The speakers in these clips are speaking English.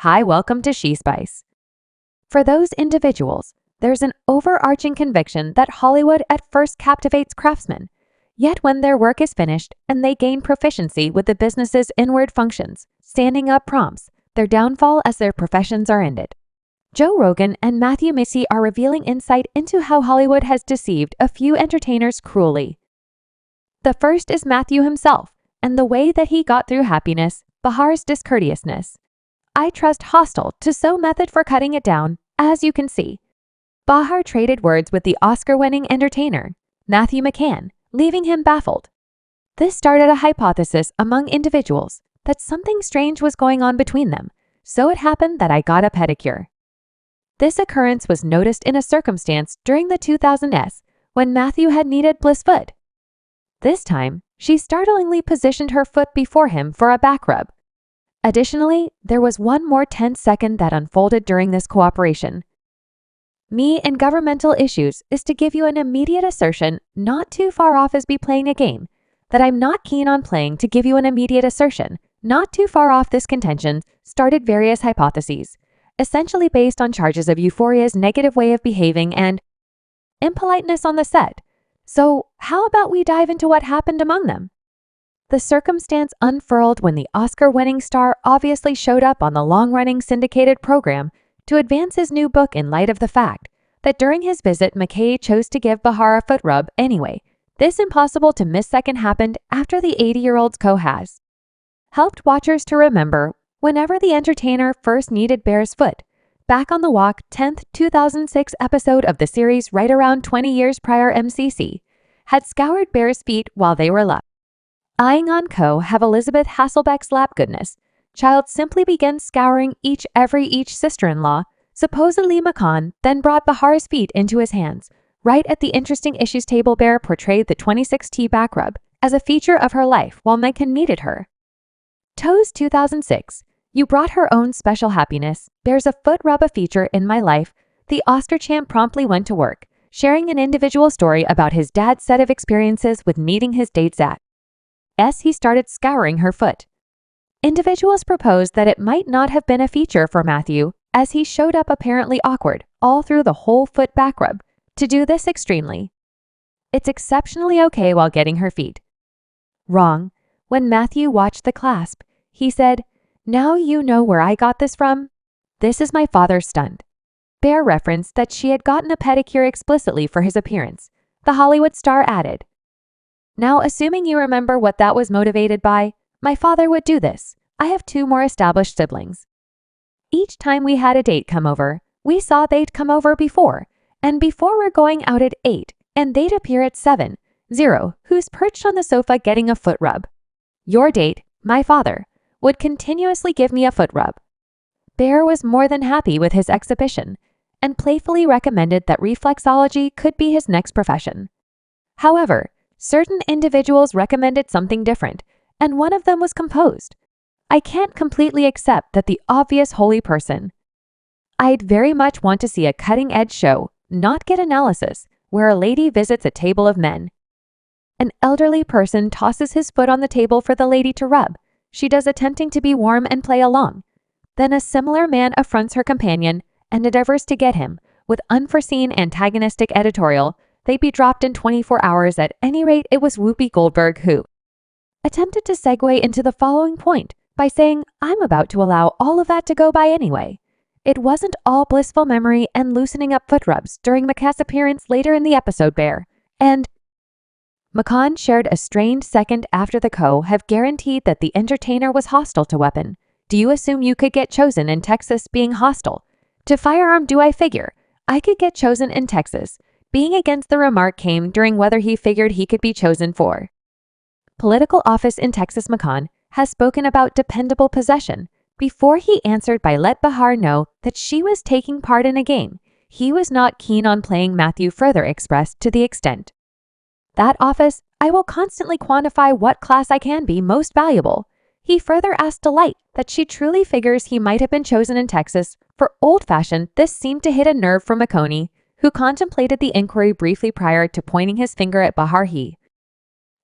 Hi, welcome to She Spice. For those individuals, there's an overarching conviction that Hollywood at first captivates craftsmen. Yet when their work is finished and they gain proficiency with the business's inward functions, standing up prompts their downfall as their professions are ended. Joe Rogan and Matthew McCy are revealing insight into how Hollywood has deceived a few entertainers cruelly. The first is Matthew himself, and the way that he got through happiness, Bahar's discourteousness. I trust hostile to so method for cutting it down, as you can see. Bahar traded words with the Oscar-winning entertainer, Matthew McCann, leaving him baffled. This started a hypothesis among individuals that something strange was going on between them, so it happened that I got a pedicure. This occurrence was noticed in a circumstance during the 2000s when Matthew had needed Bliss foot. This time, she startlingly positioned her foot before him for a back rub. Additionally, there was one more tense second that unfolded during this cooperation. Me in governmental issues is to give you an immediate assertion not too far off as be playing a game, that I'm not keen on playing to give you an immediate assertion, not too far off this contention, started various hypotheses, essentially based on charges of Euphoria's negative way of behaving and impoliteness on the set. So how about we dive into what happened among them? The circumstance unfurled when the Oscar-winning star obviously showed up on the long-running syndicated program to advance his new book in light of the fact that during his visit McCay chose to give Bahar a foot rub anyway. This impossible-to-miss second happened after the 80-year-old's co-has helped watchers to remember whenever the entertainer first needed Bear's foot. Back on the Walk 10th 2006 episode of the series right around 20 years prior MCC had scoured Bear's feet while they were left. Eyeing on have Elizabeth Hasselbeck's lap goodness. Child simply began scouring each sister-in-law. Supposedly McConaughey then brought Bahar's feet into his hands. Right at the interesting issues table, Bear portrayed the 26T back rub as a feature of her life while Megan needed her. Toes 2006. You brought her own special happiness. Bear's a foot rub a feature in my life. The Oscar champ promptly went to work, sharing an individual story about his dad's set of experiences with meeting his dates at. He started scouring her foot. Individuals proposed that it might not have been a feature for Matthew, as he showed up apparently awkward all through the whole foot back rub. To do this extremely, it's exceptionally okay while getting her feet. Wrong. When Matthew watched the clasp, he said, "Now you know where I got this from? This is my father's stunt." Bear referenced that she had gotten a pedicure explicitly for his appearance. The Hollywood star added, "Now, assuming you remember what that was motivated by, my father would do this. I have 2 more established siblings. Each time we had a date come over, we saw they'd come over before, and before we're going out at 8, and they'd appear at 7:0, who's perched on the sofa getting a foot rub. Your date, my father, would continuously give me a foot rub." Bear was more than happy with his exhibition and playfully recommended that reflexology could be his next profession. However, certain individuals recommended something different, and one of them was composed. I can't completely accept that the obvious holy person. I'd very much want to see a cutting-edge show, not get analysis, where a lady visits a table of men. An elderly person tosses his foot on the table for the lady to rub. She does attempting to be warm and play along. Then a similar man affronts her companion and endeavors to get him. With unforeseen antagonistic editorial, they'd be dropped in 24 hours. At any rate, it was Whoopi Goldberg who attempted to segue into the following point by saying, "I'm about to allow all of that to go by anyway." It wasn't all blissful memory and loosening up foot rubs during McCann's appearance later in the episode, Bear and McConaughey shared a strained second after the have guaranteed that the entertainer was hostile to weapon. Do you assume you could get chosen in Texas being hostile to firearm? Do I figure I could get chosen in Texas? Being against the remark came during whether he figured he could be chosen for political office in Texas. McConaughey has spoken about dependable possession before he answered by let Bahar know that she was taking part in a game. He was not keen on playing. Matthew further expressed to the extent that office, I will constantly quantify what class I can be most valuable. He further asked Delight that she truly figures he might have been chosen in Texas for old-fashioned. This seemed to hit a nerve for McConaughey, who contemplated the inquiry briefly prior to pointing his finger at Bahar. He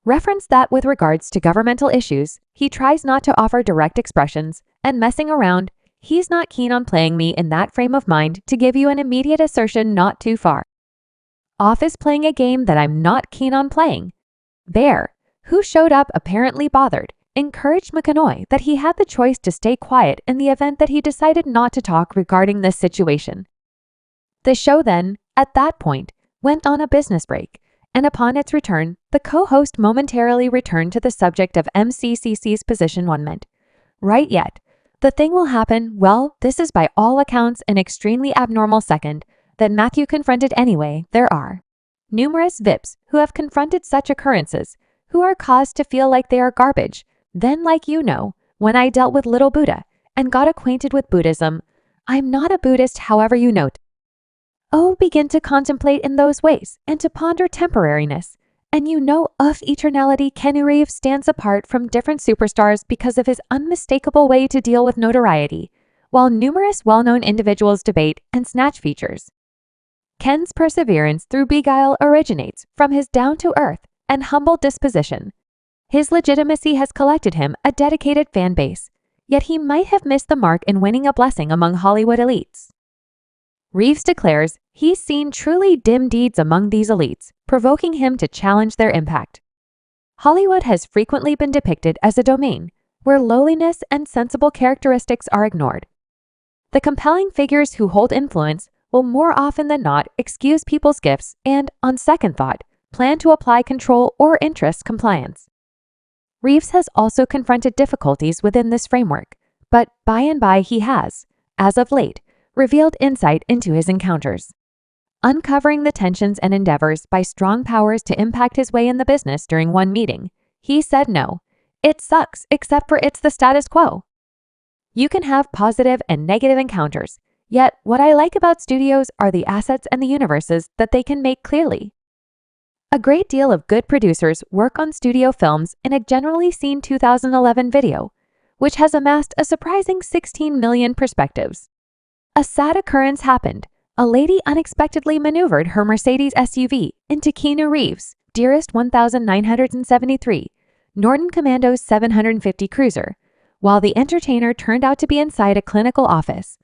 referenced that with regards to governmental issues, he tries not to offer direct expressions, and messing around, He's not keen on playing me in that frame of mind to give you an immediate assertion not too far off is playing a game that I'm not keen on playing. Bear, who showed up apparently bothered, encouraged McConaughey that he had the choice to stay quiet in the event that he decided not to talk regarding this situation. The show then, at that point, went on a business break, and upon its return, the co-host momentarily returned to the subject of MCCC's position. One meant, right yet. The thing will happen, well, this is by all accounts an extremely abnormal second that Matthew confronted anyway. There are numerous VIPs who have confronted such occurrences, who are caused to feel like they are garbage. Then, like when I dealt with Little Buddha and got acquainted with Buddhism, I'm not a Buddhist, however you note. Oh, begin to contemplate in those ways and to ponder temporariness. And of eternality, Keanu Reeves stands apart from different superstars because of his unmistakable way to deal with notoriety, while numerous well-known individuals debate and snatch features. Ken's perseverance through beguile originates from his down-to-earth and humble disposition. His legitimacy has collected him a dedicated fan base, yet he might have missed the mark in winning a blessing among Hollywood elites. Reeves declares he's seen truly dim deeds among these elites, provoking him to challenge their impact. Hollywood has frequently been depicted as a domain where lowliness and sensible characteristics are ignored. The compelling figures who hold influence will more often than not excuse people's gifts and, on second thought, plan to apply control or interest compliance. Reeves has also confronted difficulties within this framework, but by and by he has, as of late, revealed insight into his encounters. Uncovering the tensions and endeavors by strong powers to impact his way in the business during one meeting, he said no, it sucks except for it's the status quo. You can have positive and negative encounters, yet what I like about studios are the assets and the universes that they can make clearly. A great deal of good producers work on studio films in a generally seen 2011 video, which has amassed a surprising 16 million perspectives. A sad occurrence happened. A lady unexpectedly maneuvered her Mercedes SUV into Keanu Reeves' Dearest 1973 Norton Commando's 750 Cruiser, while the entertainer turned out to be inside a clinical office.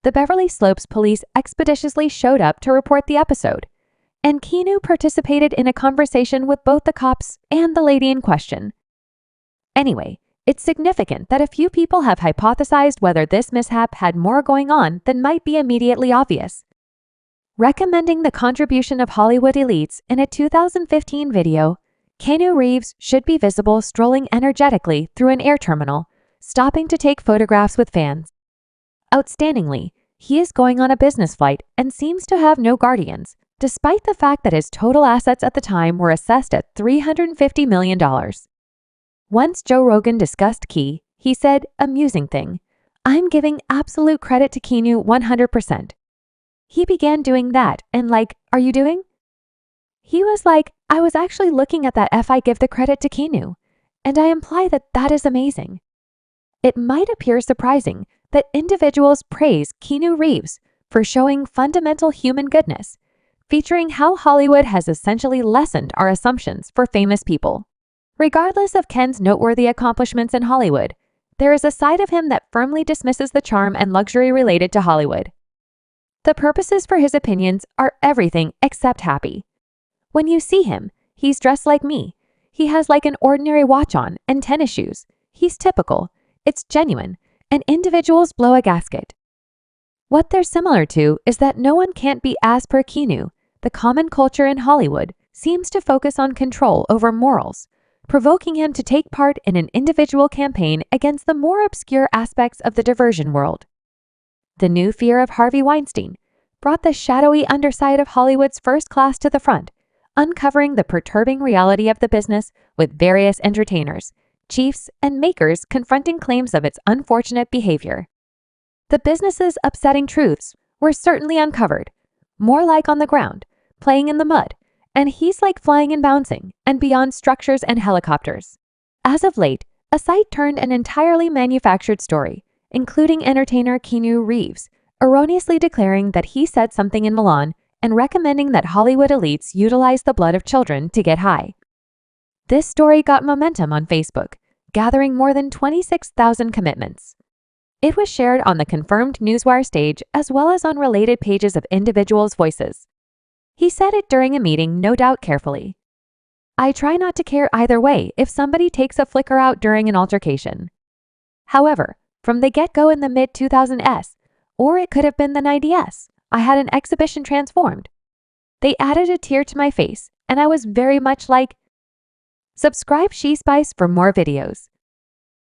The Beverly Slopes police expeditiously showed up to report the episode, and Keanu participated in a conversation with both the cops and the lady in question. Anyway, it's significant that a few people have hypothesized whether this mishap had more going on than might be immediately obvious. Recommending the contribution of Hollywood elites in a 2015 video, Keanu Reeves should be visible strolling energetically through an air terminal, stopping to take photographs with fans. Outstandingly, he is going on a business flight and seems to have no guardians, despite the fact that his total assets at the time were assessed at $350 million. Once Joe Rogan discussed Key, he said, amusing thing, I'm giving absolute credit to Keanu 100%. He began doing that and are you doing? He was like, I was actually looking at that if I give the credit to Keanu, and I imply that that is amazing. It might appear surprising that individuals praise Keanu Reeves for showing fundamental human goodness, featuring how Hollywood has essentially lessened our assumptions for famous people. Regardless of Ken's noteworthy accomplishments in Hollywood, there is a side of him that firmly dismisses the charm and luxury related to Hollywood. The purposes for his opinions are everything except happy. When you see him, he's dressed like me. He has an ordinary watch on and tennis shoes. He's typical. It's genuine, and individuals blow a gasket. What they're similar to is that no one can't be as per Keanu. The common culture in Hollywood seems to focus on control over morals, provoking him to take part in an individual campaign against the more obscure aspects of the diversion world. The new fear of Harvey Weinstein brought the shadowy underside of Hollywood's first class to the front, uncovering the perturbing reality of the business with various entertainers, chiefs, and makers confronting claims of its unfortunate behavior. The business's upsetting truths were certainly uncovered, more on the ground, playing in the mud, and he's flying and bouncing, and beyond structures and helicopters. As of late, a site turned an entirely manufactured story, including entertainer Keanu Reeves, erroneously declaring that he said something in Milan and recommending that Hollywood elites utilize the blood of children to get high. This story got momentum on Facebook, gathering more than 26,000 commitments. It was shared on the confirmed Newswire stage as well as on related pages of individuals' voices. He said it during a meeting, no doubt carefully. I try not to care either way if somebody takes a flicker out during an altercation. However, from the get-go in the mid-2000s, or it could have been the 90s, I had an exhibition transformed. They added a tear to my face, and I was very much like, subscribe She Spice for more videos.